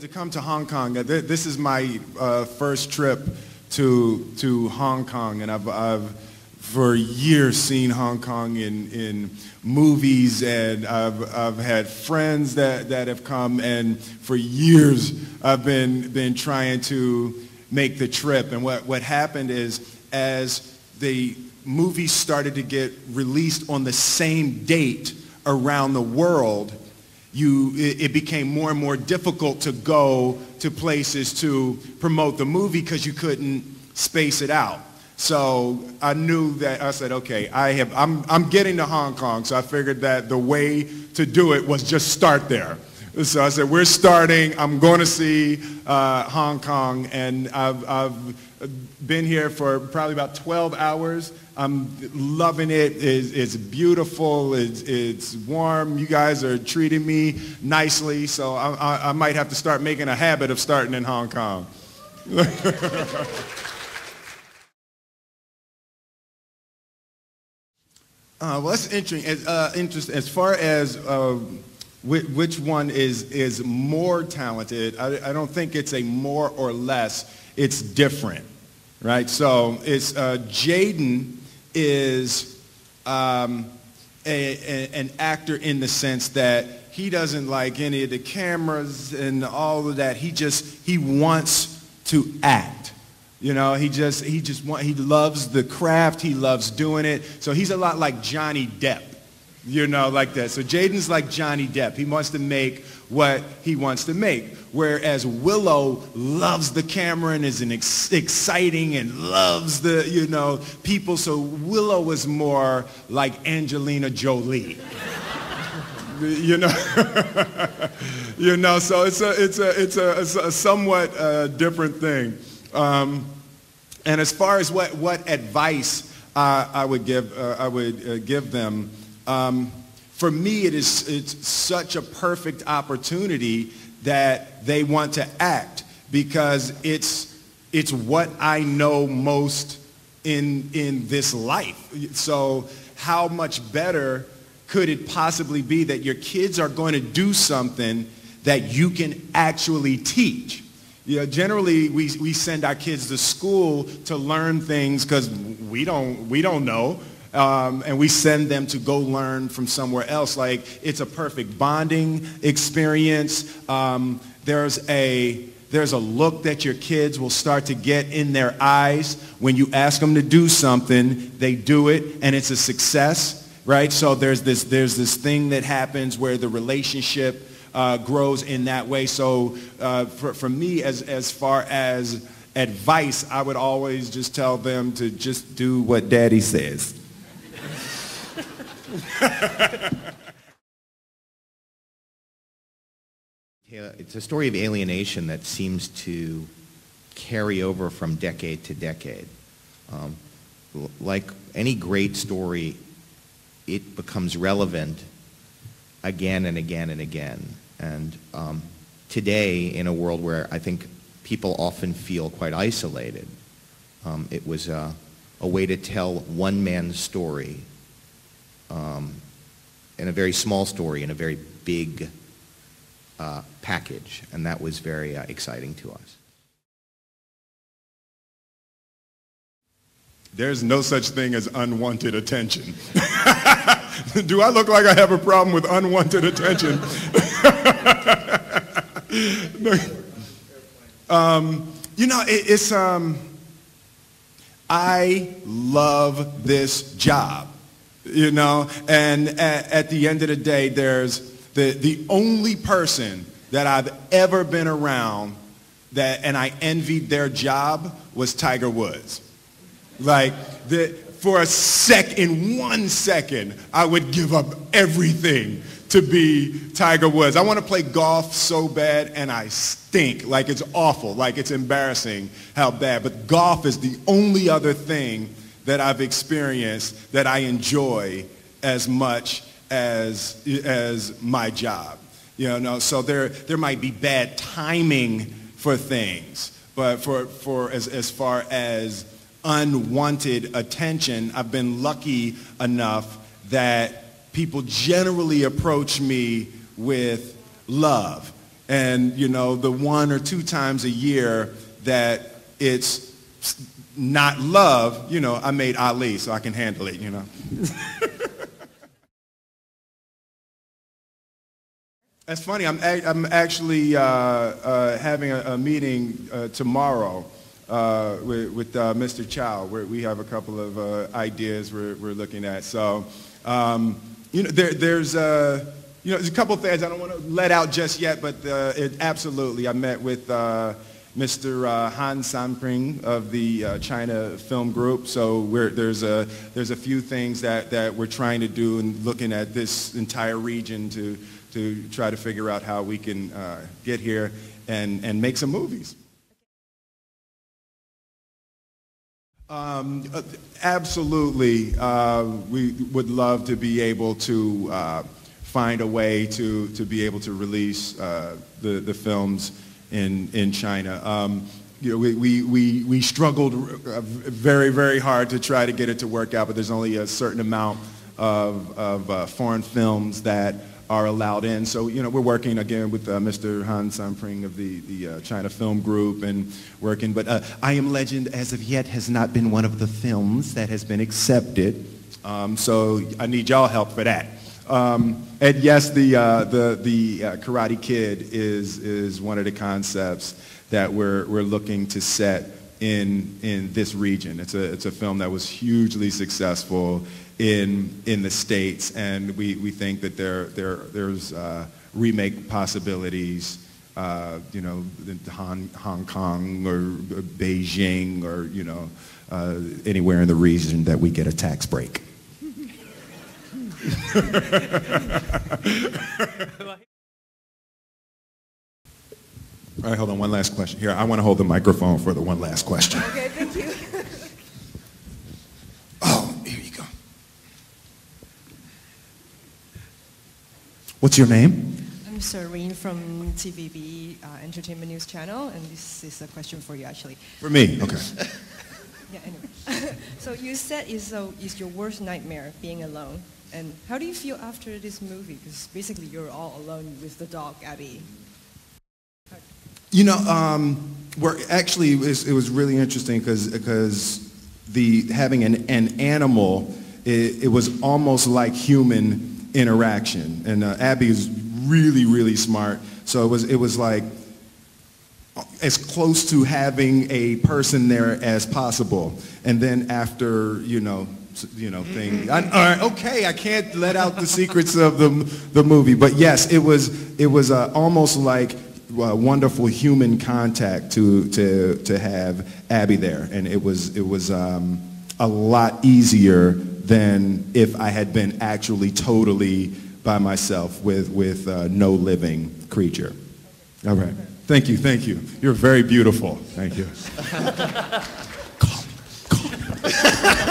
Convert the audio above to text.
to come to Hong Kong, this is my first trip to Hong Kong, and I've for years seen Hong Kong in movies, and I've had friends that have come, and for years I've been trying to make the trip. And what happened is, as the movies started to get released on the same date around the world, it became more and more difficult to go to places to promote the movie because you couldn't space it out. So I knew that, I said, okay, I'm getting to Hong Kong, so I figured that the way to do it was just start there. So I said, we're starting, I'm going to see Hong Kong, and I've been here for probably about 12 hours. I'm loving it. It's beautiful. It's warm. You guys are treating me nicely, so I might have to start making a habit of starting in Hong Kong. Well, that's interesting. As far as which one is more talented, I don't think it's a more or less. It's different, right? So it's Jaden is an actor in the sense that he doesn't like any of the cameras and all of that. He wants to act. You know, he loves the craft. He loves doing it. So he's a lot like Johnny Depp, you know, like that. So Jaden's like Johnny Depp. He wants to make what he wants to make. Whereas Willow loves the camera and is exciting and loves the, you know, people. So Willow is more like Angelina Jolie. You know, you know. So it's a somewhat different thing. And as far as what advice I would give them, for me it's such a perfect opportunity that they want to act, because it's what I know most in this life. So how much better could it possibly be that your kids are going to do something that you can actually teach? You know, generally we send our kids to school to learn things because we don't know, and we send them to go learn from somewhere else. Like, it's a perfect bonding experience. There's a look that your kids will start to get in their eyes when you ask them to do something. They do it, and it's a success, right? So there's this thing that happens where the relationship grows in that way. So for me, as far as advice, I would always just tell them to just do what Daddy says. It's a story of alienation that seems to carry over from decade to decade. Like any great story, it becomes relevant again and again and again. And today, in a world where I think people often feel quite isolated, it was a way to tell one man's story, in a very small story, in a very big package. And that was very exciting to us. There's no such thing as unwanted attention. Do I look like I have a problem with unwanted attention? You know, I love this job, you know, and at the end of the day, there's the only person that I've ever been around and I envied their job was Tiger Woods. Like, for in 1 second, I would give up everything to be Tiger Woods. I want to play golf so bad, and I stink. Like, it's awful. Like, it's embarrassing how bad. But golf is the only other thing that I've experienced that I enjoy as much as my job. You know, so there might be bad timing for things, but as far as unwanted attention, I've been lucky enough that people generally approach me with love. And, you know, the 1 or 2 times a year that it's not love, you know, I made Ali, so I can handle it, you know. That's funny. I'm actually having a meeting tomorrow with Mr. Chow. We have a couple of ideas we're looking at. So, you know, there's a couple of things I don't want to let out just yet, but absolutely, I met with Mr. Han Sanping of the China Film Group. So there's a few things that we're trying to do and looking at this entire region to try to figure out how we can get here and make some movies. Absolutely, we would love to be able to find a way to be able to release the films in China. You know, we struggled very, very hard to try to get it to work out, but there's only a certain amount of foreign films that are allowed in. So, you know, we're working again with Mr. Han Sanping of the China Film Group and working, but I Am Legend as of yet has not been one of the films that has been accepted. So I need y'all help for that. And yes, the Karate Kid is one of the concepts that we're looking to set in this region. It's a film that was hugely successful in the States, and we think that there's remake possibilities, you know, in Hong Kong or Beijing or, you know, anywhere in the region that we get a tax break. All right, hold on, one last question. Here, I want to hold the microphone for the one last question. Okay, thank you. Oh, here you go. What's your name? I'm Serene from TVB Entertainment News Channel, and this is a question for you, actually. For me, okay. Yeah, anyway. So you said is your worst nightmare being alone. And how do you feel after this movie? Because basically you're all alone with the dog, Abby. You know, we're actually, it was really interesting because having an animal, it was almost like human interaction. And Abby is really, really smart. So it was like as close to having a person there as possible. And then after, you know, thing. All right, okay, I can't let out the secrets of the movie, but yes, it was almost like wonderful human contact to have Abby there, and it was a lot easier than if I had been actually totally by myself with no living creature. All right, thank you. You're very beautiful. Thank you. Call me.